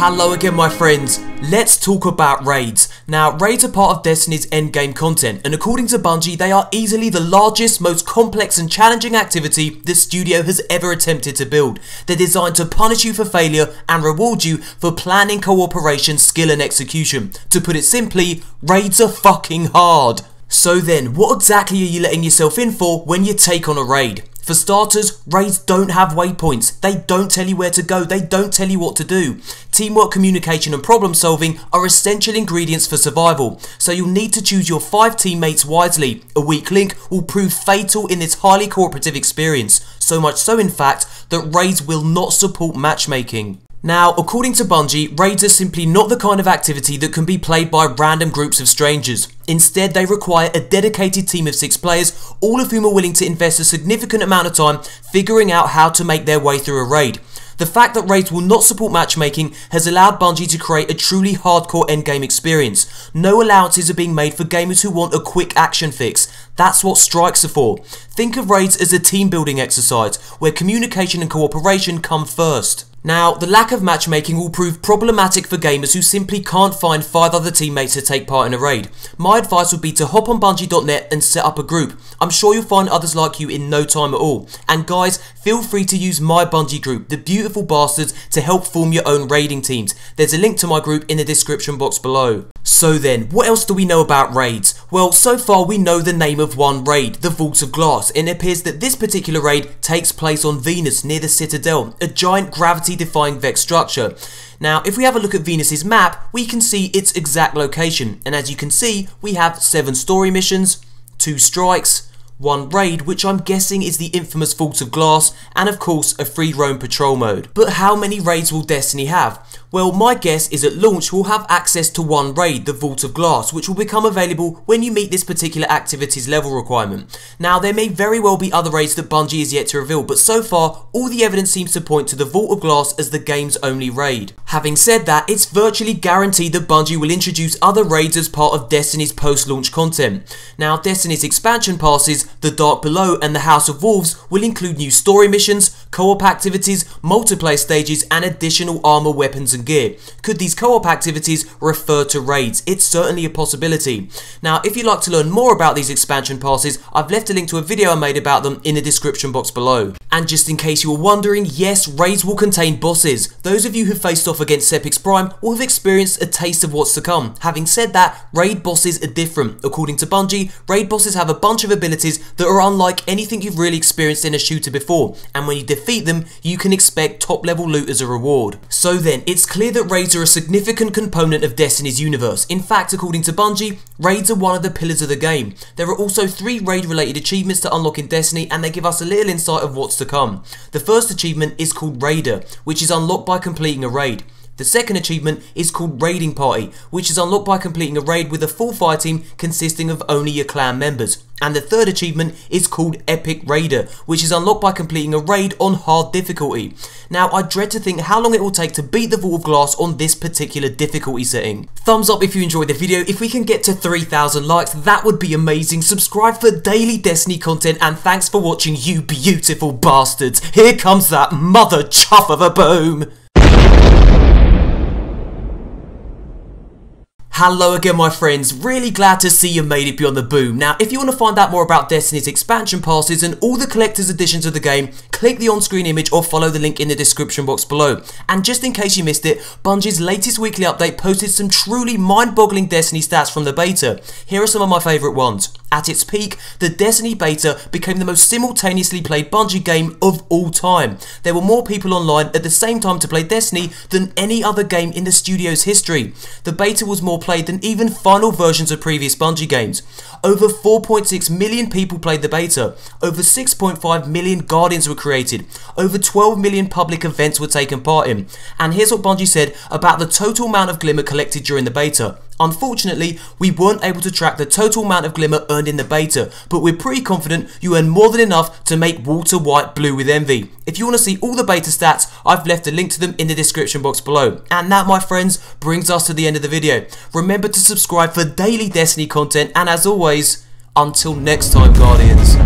Hello again my friends, let's talk about raids. Now raids are part of Destiny's endgame content, and according to Bungie they are easily the largest, most complex and challenging activity the studio has ever attempted to build. They're designed to punish you for failure and reward you for planning, cooperation, skill and execution. To put it simply, raids are fucking hard. So then, what exactly are you letting yourself in for when you take on a raid? For starters, raids don't have waypoints. They don't tell you where to go. They don't tell you what to do. Teamwork, communication and problem solving are essential ingredients for survival, so you'll need to choose your 5 teammates wisely. A weak link will prove fatal in this highly cooperative experience, so much so in fact that raids will not support matchmaking. Now, according to Bungie, raids are simply not the kind of activity that can be played by random groups of strangers. Instead, they require a dedicated team of 6 players, all of whom are willing to invest a significant amount of time figuring out how to make their way through a raid. The fact that raids will not support matchmaking has allowed Bungie to create a truly hardcore endgame experience. No allowances are being made for gamers who want a quick action fix. That's what strikes are for. Think of raids as a team building exercise, where communication and cooperation come first. Now, the lack of matchmaking will prove problematic for gamers who simply can't find 5 other teammates to take part in a raid. My advice would be to hop on Bungie.net and set up a group. I'm sure you'll find others like you in no time at all. And guys, feel free to use my Bungie group, the Beautiful Bastards, to help form your own raiding teams. There's a link to my group in the description box below. So then, what else do we know about raids? Well, so far we know the name of one raid, the Vault of Glass, and it appears that this particular raid takes place on Venus near the Citadel, a giant gravity-defying Vex structure. Now, if we have a look at Venus's map, we can see its exact location, and as you can see, we have 7 story missions, 2 strikes, 1 raid, which I'm guessing is the infamous Vault of Glass, and of course a free roam patrol mode. But how many raids will Destiny have? Well, my guess is at launch we'll have access to 1 raid, the Vault of Glass, which will become available when you meet this particular activity's level requirement. Now, there may very well be other raids that Bungie is yet to reveal, but so far, all the evidence seems to point to the Vault of Glass as the game's only raid. Having said that, it's virtually guaranteed that Bungie will introduce other raids as part of Destiny's post-launch content. Now, Destiny's expansion passes, The Dark Below and the House of Wolves, will include new story missions, co-op activities, multiplayer stages and additional armor, weapons and gear. Could these co-op activities refer to raids? It's certainly a possibility. Now, if you'd like to learn more about these expansion passes, I've left a link to a video I made about them in the description box below. And just in case you were wondering, yes, raids will contain bosses. Those of you who faced off against Sepix Prime will have experienced a taste of what's to come. Having said that, raid bosses are different. According to Bungie, raid bosses have a bunch of abilities that are unlike anything you've really experienced in a shooter before, and when you defeat them, you can expect top level loot as a reward. So then, it's clear that raids are a significant component of Destiny's universe. In fact, according to Bungie, raids are one of the pillars of the game. There are also 3 raid related achievements to unlock in Destiny, and they give us a little insight of what's to come. The first achievement is called Raider, which is unlocked by completing a raid. The second achievement is called Raiding Party, which is unlocked by completing a raid with a full fire team consisting of only your clan members. And the third achievement is called Epic Raider, which is unlocked by completing a raid on hard difficulty. Now, I dread to think how long it will take to beat the Vault of Glass on this particular difficulty setting. Thumbs up if you enjoyed the video. If we can get to 3,000 likes, that would be amazing. Subscribe for daily Destiny content, and thanks for watching, you beautiful bastards. Here comes that mother chuff of a boom. Hello again my friends, really glad to see you made it beyond the boom. Now, if you want to find out more about Destiny's expansion passes and all the collector's editions of the game, click the on-screen image or follow the link in the description box below. And just in case you missed it, Bungie's latest weekly update posted some truly mind-boggling Destiny stats from the beta. Here are some of my favourite ones. At its peak, the Destiny beta became the most simultaneously played Bungie game of all time. There were more people online at the same time to play Destiny than any other game in the studio's history. The beta was more played than even final versions of previous Bungie games. Over 4.6 million people played the beta. Over 6.5 million Guardians were created. Over 12 million public events were taken part in. And here's what Bungie said about the total amount of Glimmer collected during the beta. Unfortunately, we weren't able to track the total amount of Glimmer earned in the beta, but we're pretty confident you earned more than enough to make Walter White blue with envy. If you want to see all the beta stats, I've left a link to them in the description box below. And that, my friends, brings us to the end of the video. Remember to subscribe for daily Destiny content, and as always, until next time, Guardians.